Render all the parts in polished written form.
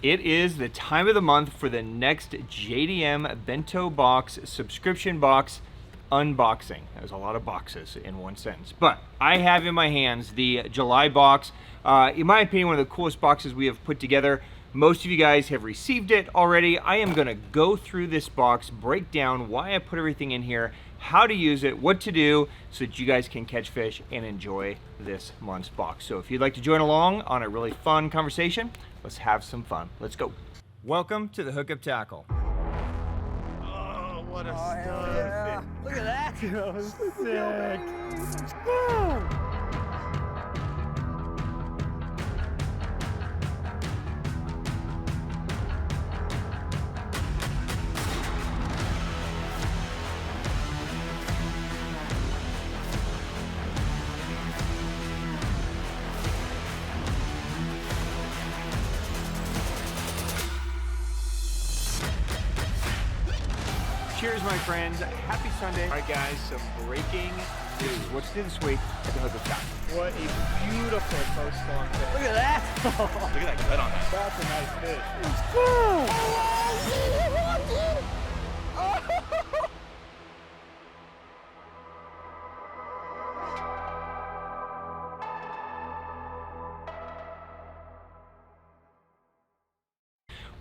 It is the time of the month for the next JDM Bento Box subscription box unboxing. There's a lot of boxes in one sentence, but I have in my hands the July box. In my opinion, one of the coolest boxes we have put together. Most of you guys have received it already. I am gonna go through this box, break down why I put everything in here, how to use it, what to do, so that you guys can catch fish and enjoy this month's box. So if you'd like to join along on a really fun conversation, let's have some fun. Let's go. Welcome to the Hookup Tackle. Oh, what a stud. Yeah. Look at that. That was sick. Cheers, my friends. Happy Sunday. All right, guys, some breaking news. What's new this week at the Hookup Tackle? What a beautiful coastal fish. Look at that. Look at that gut on that. That's a nice fish.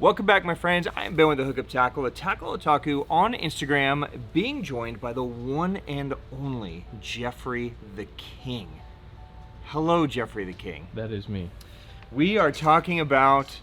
Welcome back, my friends. I am Ben with the Hookup Tackle, the Tackle Otaku on Instagram, being joined by the one and only Jeffrey the King. Hello, Jeffrey the King. That is me. We are talking about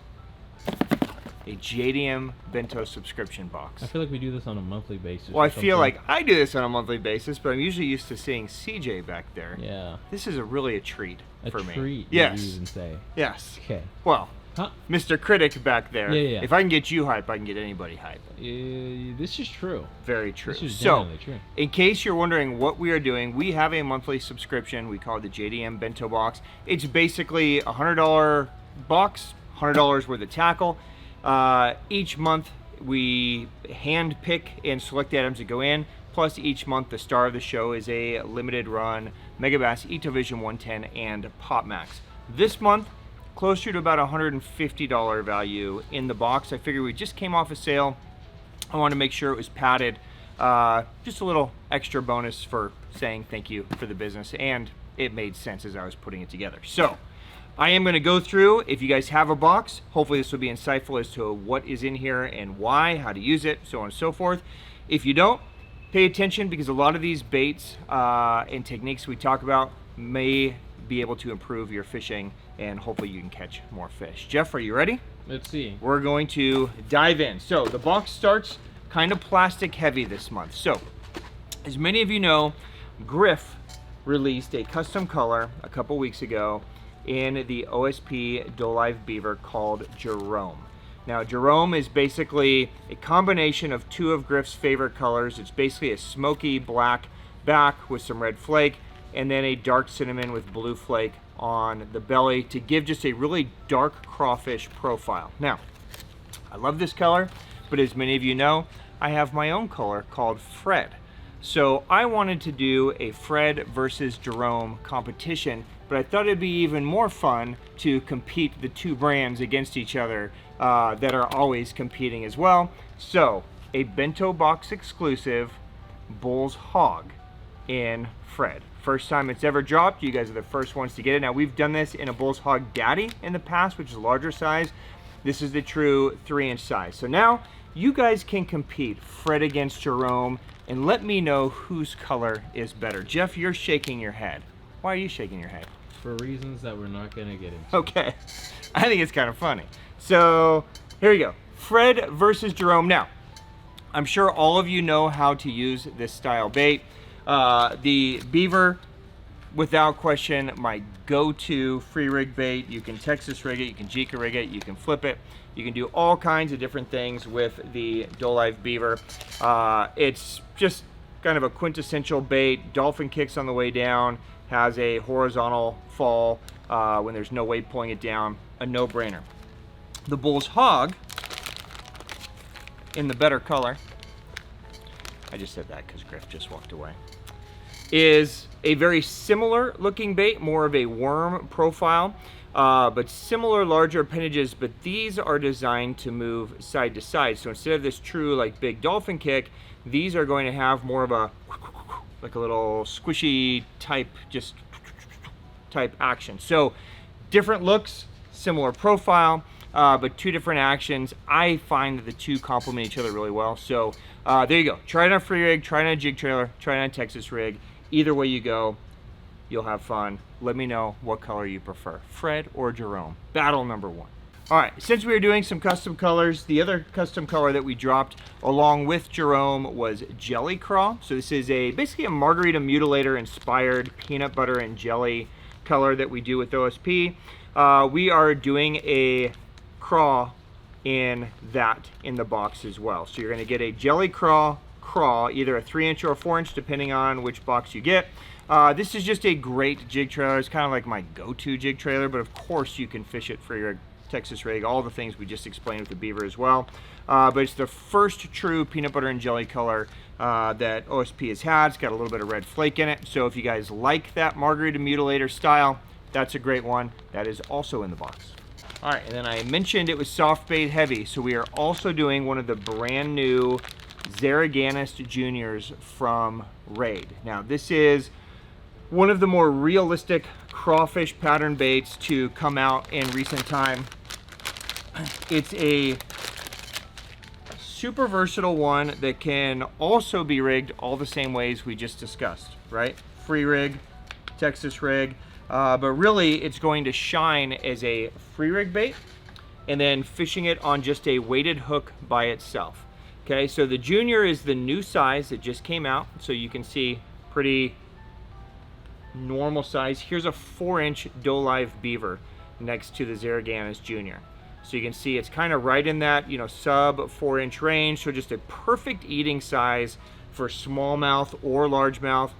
a JDM Bento subscription box. I feel like we do this on a monthly basis. Well, or I feel something. like I do this on a monthly basis, but I'm usually used to seeing CJ back there. Yeah. This is really a treat for me. A treat, Yes. you even say. Yes. Okay. Well, Huh? Mr. Critic back there. Yeah. If I can get you hype, I can get anybody hype. This is true. Very true. This is So, definitely true. in case you're wondering what we are doing, we have a monthly subscription. We call it the JDM Bento Box. It's basically a $100 box, $100 worth of tackle. Each month, we hand pick and select the items that go in. Plus, each month, the star of the show is a limited run Megabass Vision 110 and Pop Max. This month, closer to about $150 value in the box. I figured we just came off a sale. I wanted to make sure it was padded. Just a little extra bonus for saying thank you for the business, and it made sense as I was putting it together. So I am going to go through, if you guys have a box, hopefully this will be insightful as to what is in here and why, how to use it, so on and so forth. If you don't, pay attention, because a lot of these baits and techniques we talk about may be able to improve your fishing, and hopefully you can catch more fish. Jeff, are you ready? Let's see. We're going to dive in. So the box starts kind of plastic heavy this month. So as many of you know, Griff released a custom color a couple weeks ago in the OSP Dolive Beaver called Jerome. Now, Jerome is basically a combination of two of Griff's favorite colors. It's basically a smoky black back with some red flake, and then a dark cinnamon with blue flake on the belly to give just a really dark crawfish profile. Now, I love this color, but as many of you know, I have my own color called Fred. So I wanted to do a Fred versus Jerome competition, but I thought it'd be even more fun to compete the two brands against each other that are always competing as well. So a Bento Box exclusive Bull's Hog in Fred. First time it's ever dropped. You guys are the first ones to get it. Now, we've done this in a Bull's Hog Daddy in the past, which is a larger size. This is the true 3-inch size. So now you guys can compete Fred against Jerome, and let me know whose color is better. Jeff, you're shaking your head. Why are you shaking your head? For reasons that we're not going to get into. Okay, I think it's kind of funny. So here you go, Fred versus Jerome. Now, I'm sure all of you know how to use this style bait. The Beaver, without question, my go-to free rig bait. You can Texas rig it, you can Jika rig it, you can flip it, you can do all kinds of different things with the Dolive Beaver. It's just kind of a quintessential bait. Dolphin kicks on the way down, has a horizontal fall when there's no weight pulling it down, a no-brainer. The Bull's Hog, in the better color, I just said that because Griff just walked away, is a very similar looking bait, more of a worm profile. but similar larger appendages, but these are designed to move side to side. So instead of this true like big dolphin kick, these are going to have more of a like a little squishy type, just type action. So different looks, similar profile, but two different actions. I find that the two complement each other really well. So there you go. Try it on a free rig, try it on a jig trailer, try it on a Texas rig. Either way you go, you'll have fun. Let me know what color you prefer, Fred or Jerome. Battle number one. All right, since we were doing some custom colors, the other custom color that we dropped along with Jerome was Jelly Crawl. So this is basically a margarita mutilator inspired peanut butter and jelly color that we do with OSP. We are doing a craw in the box as well. So you're gonna get a Jelly Craw, either a 3-inch or a 4-inch, depending on which box you get. This is just a great jig trailer. It's kind of like my go-to jig trailer, but of course you can fish it for your Texas rig, all the things we just explained with the Beaver as well. But it's the first true peanut butter and jelly color that OSP has had. It's got a little bit of red flake in it. So if you guys like that margarita mutilator style, that's a great one. That is also in the box. All right, and then I mentioned it was soft bait heavy. So we are also doing one of the brand new Zariganist Juniors from Raid. Now this is one of the more realistic crawfish pattern baits to come out in recent time. It's a super versatile one that can also be rigged all the same ways we just discussed, right? Free rig, Texas rig, but really it's going to shine as a free rig bait and then fishing it on just a weighted hook by itself. Okay, so the Junior is the new size that just came out, so you can see pretty normal size. Here's a 4-inch Dolive Beaver next to the Zariganist Jr. So you can see it's kind of right in that, you know, sub 4-inch range. So just a perfect eating size for smallmouth or largemouth.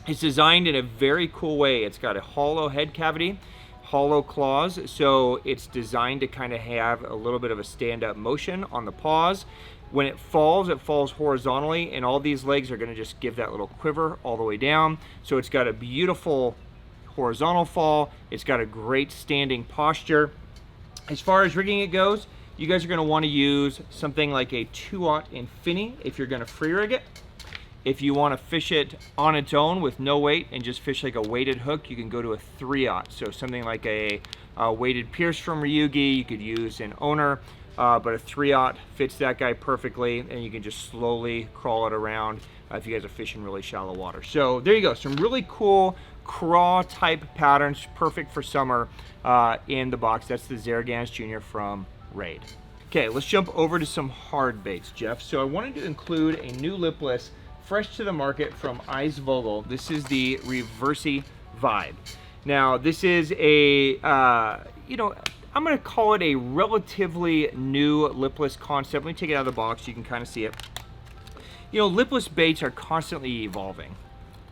It's designed in a very cool way. It's got a hollow head cavity, hollow claws. So it's designed to kind of have a little bit of a stand-up motion on the paws. When it falls horizontally, and all these legs are going to just give that little quiver all the way down. So it's got a beautiful horizontal fall. It's got a great standing posture. As far as rigging it goes, you guys are going to want to use something like a 2/0 Infinity if you're going to free rig it. If you want to fish it on its own with no weight and just fish like a weighted hook, you can go to a 3/0. So something like a weighted Pierce from Ryugi, you could use an owner. But a 3/0 fits that guy perfectly, and you can just slowly crawl it around if you guys are fishing really shallow water. So there you go, some really cool craw type patterns, perfect for summer in the box. That's the Zariganist Jr. from Raid. Okay, let's jump over to some hard baits, Jeff. So I wanted to include a new lipless, fresh to the market from Eisvogel. This is the ReVersi Vibe. Now this is a, you know, I'm going to call it a relatively new lipless concept. Let me take it out of the box so you can kind of see it. You know, lipless baits are constantly evolving.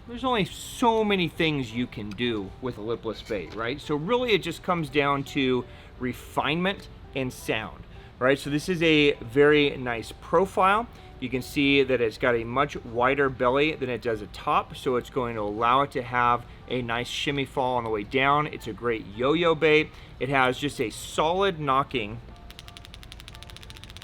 There's only so many things you can do with a lipless bait, right? So really it just comes down to refinement and sound, right? So this is a very nice profile. You can see that it's got a much wider belly than it does a top, so it's going to allow it to have a nice shimmy fall on the way down. It's a great yo-yo bait. It has just a solid knocking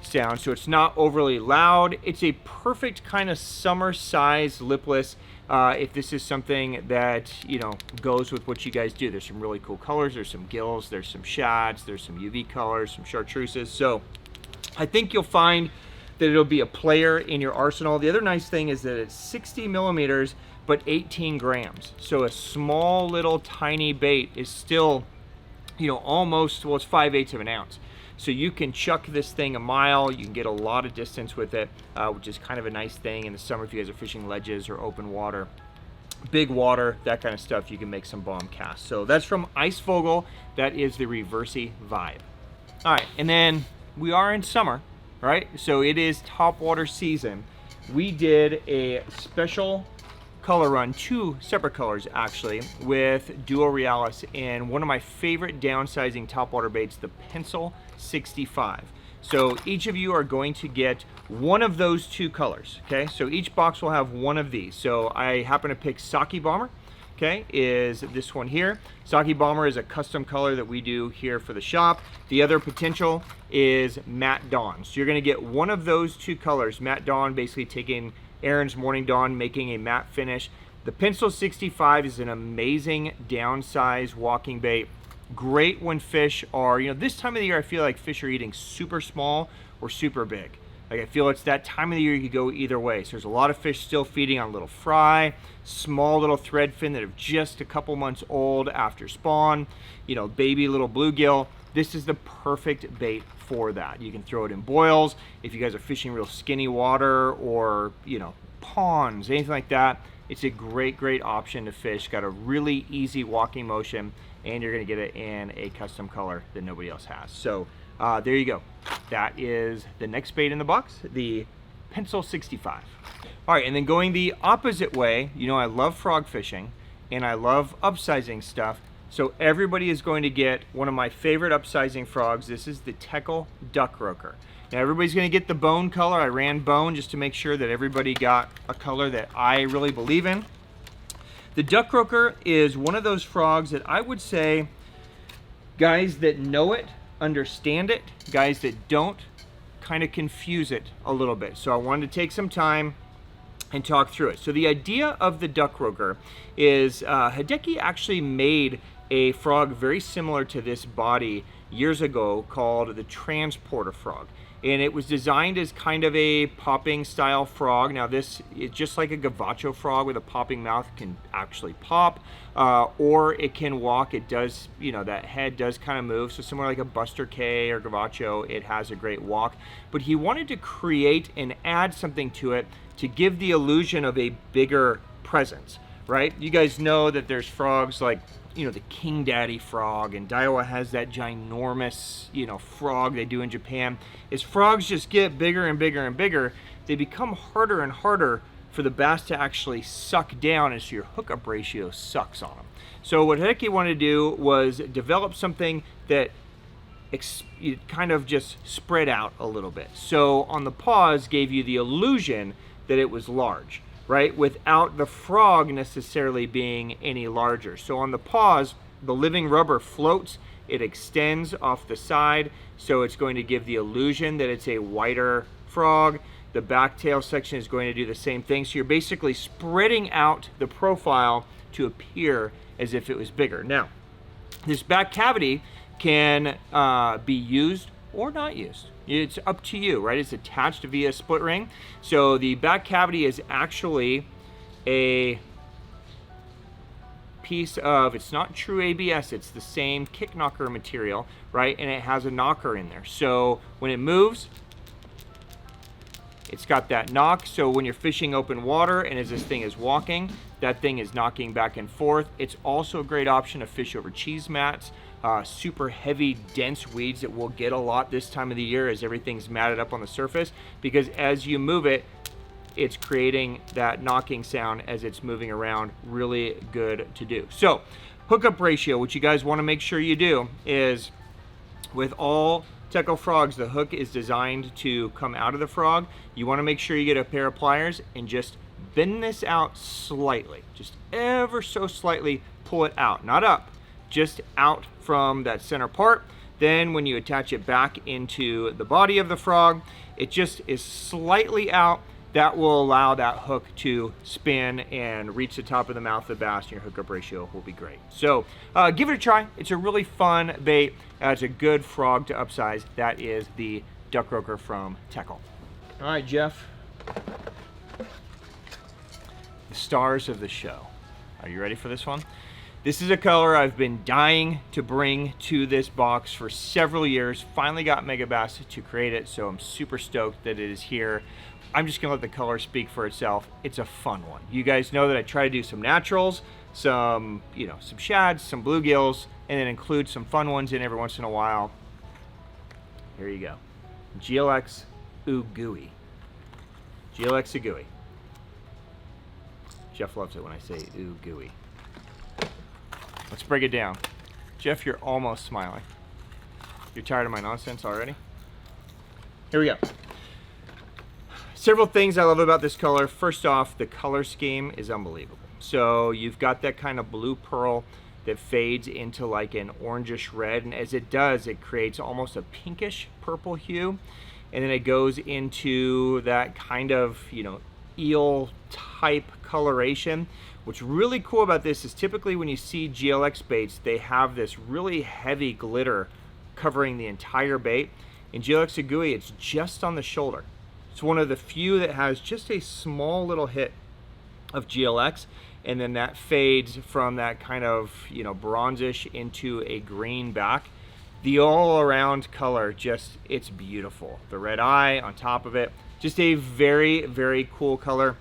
sound, so it's not overly loud. It's a perfect kind of summer size lipless if this is something that, you know, goes with what you guys do. There's some really cool colors. There's some gills, there's some shads, there's some UV colors, some chartreuses. So I think you'll find that it'll be a player in your arsenal. The other nice thing is that it's 60 millimeters, but 18 grams. So a small little tiny bait is still, you know, almost, well, it's 5/8 of an ounce. So you can chuck this thing a mile. You can get a lot of distance with it, which is kind of a nice thing in the summer if you guys are fishing ledges or open water. Big water, that kind of stuff, you can make some bomb casts. So that's from Eisvogel. That is the ReVersi Vibe. All right, and then we are in summer, right? So it is topwater season. We did a special color run, 2 separate colors actually, with Duo Realis and one of my favorite downsizing topwater baits, the Pencil 65. So each of you are going to get one of those 2 colors, okay? So each box will have one of these. So I happen to pick Sake Bomber, okay, is this one here. Sake Bomber is a custom color that we do here for the shop. The other potential is Matte Dawn. So you're gonna get one of those two colors. Matte Dawn, basically taking Aaron's Morning Dawn, making a matte finish. The Pencil 65 is an amazing downsize walking bait. Great when fish are, you know, this time of the year I feel like fish are eating super small or super big. Like I feel it's that time of the year you could go either way. So there's a lot of fish still feeding on little fry, small little threadfin that are just a couple months old after spawn, you know, baby little bluegill. This is the perfect bait for that. You can throw it in boils if you guys are fishing real skinny water or, you know, ponds, anything like that. It's a great option to fish. Got a really easy walking motion, and you're gonna get it in a custom color that nobody else has. So there you go. That is the next bait in the box, the Pencil 65. All right, and then going the opposite way, you know I love frog fishing and I love upsizing stuff. So everybody is going to get one of my favorite upsizing frogs. This is the Teckel Duck Roaker. Now everybody's gonna get the bone color. I ran bone just to make sure that everybody got a color that I really believe in. The Duck Roaker is one of those frogs that I would say guys that know it, understand it, guys that don't kind of confuse it a little bit. So I wanted to take some time and talk through it. So the idea of the Duck Roaker is Hideki actually made a frog very similar to this body years ago called the Transporter Frog. And it was designed as kind of a popping style frog. Now this is just like a gavacho frog with a popping mouth. It can actually pop, or it can walk. It does, you know, that head does kind of move. So similar like a Buster K or gavacho, it has a great walk. But he wanted to create and add something to it to give the illusion of a bigger presence, right? You guys know that there's frogs like, you know, the King Daddy frog, and Daiwa has that ginormous, you know, frog they do in Japan. As frogs just get bigger and bigger and bigger, they become harder and harder for the bass to actually suck down, and so your hookup ratio sucks on them. So what Hideki wanted to do was develop something that kind of just spread out a little bit. So on the paws gave you the illusion that it was large, right? Without the frog necessarily being any larger. So on the paws, the living rubber floats, it extends off the side, so it's going to give the illusion that it's a wider frog. The back tail section is going to do the same thing. So you're basically spreading out the profile to appear as if it was bigger. Now, this back cavity can be used or not used. It's up to you, right? It's attached via split ring. So the back cavity is actually a piece of, it's not true ABS, it's the same kick knocker material, right? And it has a knocker in there. So when it moves, it's got that knock. So when you're fishing open water and as this thing is walking, that thing is knocking back and forth. It's also a great option to fish over cheese mats, super heavy, dense weeds that we'll get a lot this time of the year as everything's matted up on the surface, because as you move it, it's creating that knocking sound as it's moving around. Really good to do. So hookup ratio, what you guys want to make sure you do is with all Teckel frogs, the hook is designed to come out of the frog. You want to make sure you get a pair of pliers and just bend this out slightly, just ever so slightly pull it out, not up, just out from that center part. Then when you attach it back into the body of the frog, it just is slightly out. That will allow that hook to spin and reach the top of the mouth of the bass, and your hookup ratio will be great. So give it a try. It's a really fun bait. It's a good frog to upsize. That is the Duck Roaker from Teckel. All right, Jeff. The stars of the show. Are you ready for this one? This is a color I've been dying to bring to this box for several years. Finally got Megabass to create it, so I'm super stoked that it is here. I'm just gonna let the color speak for itself. It's a fun one. You guys know that I try to do some naturals, some, you know, some shads, some bluegills, and then include some fun ones in every once in a while. Here you go. GLX Ugui. GLX Ugui. Jeff loves it when I say Ugui. Let's break it down. Jeff, you're almost smiling. You're tired of my nonsense already? Here we go. Several things I love about this color. First off, the color scheme is unbelievable. So you've got that kind of blue pearl that fades into like an orangish red, and as it does, it creates almost a pinkish purple hue, and then it goes into that kind of, you know, eel type coloration. What's really cool about this is typically when you see GLX baits, they have this really heavy glitter covering the entire bait. In GLX Ugui, it's just on the shoulder. It's one of the few that has just a small little hit of GLX, and then that fades from that kind of, you know, bronzish into a green back. The all around color, just, it's beautiful. The red eye on top of it, just a very, very cool color.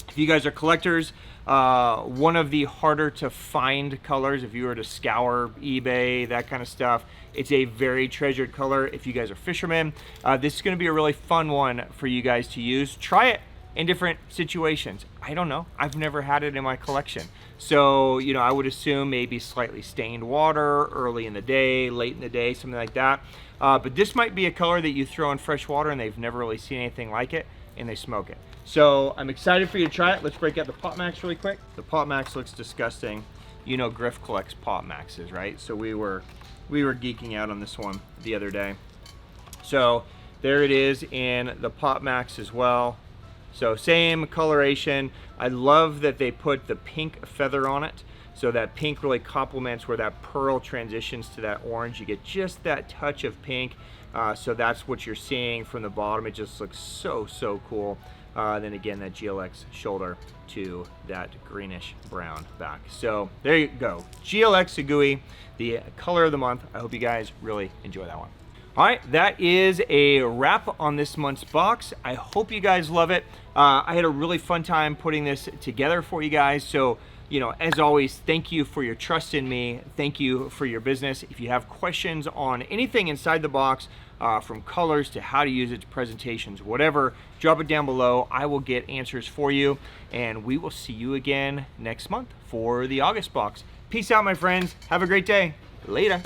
If you guys are collectors, one of the harder to find colors, if you were to scour eBay, that kind of stuff, it's a very treasured color. If you guys are fishermen, this is going to be a really fun one for you guys to use. Try it in different situations. I don't know, I've never had it in my collection. So, you know, I would assume maybe slightly stained water early in the day, late in the day, something like that. But this might be a color that you throw in fresh water and they've never really seen anything like it, and they smoke it. So I'm excited for you to try it. Let's break out the Pop Max really quick. The Pop Max looks disgusting. You know, Griff collects Pop Maxes, right? So we were geeking out on this one the other day. So there it is in the Pop Max as well. So same coloration. I love that they put the pink feather on it. So that pink really complements where that pearl transitions to that orange. You get just that touch of pink. So that's what you're seeing from the bottom. It just looks so, so cool. Then again, that GLX shoulder to that greenish brown back. So there you go. GLX Ugui, the color of the month. I hope you guys really enjoy that one. All right, that is a wrap on this month's box. I hope you guys love it. I had a really fun time putting this together for you guys. So, you know, as always, thank you for your trust in me. Thank you for your business. If you have questions on anything inside the box, from colors to how to use it to presentations, whatever, drop it down below. I will get answers for you, and we will see you again next month for the August box. Peace out, my friends. Have a great day. Later.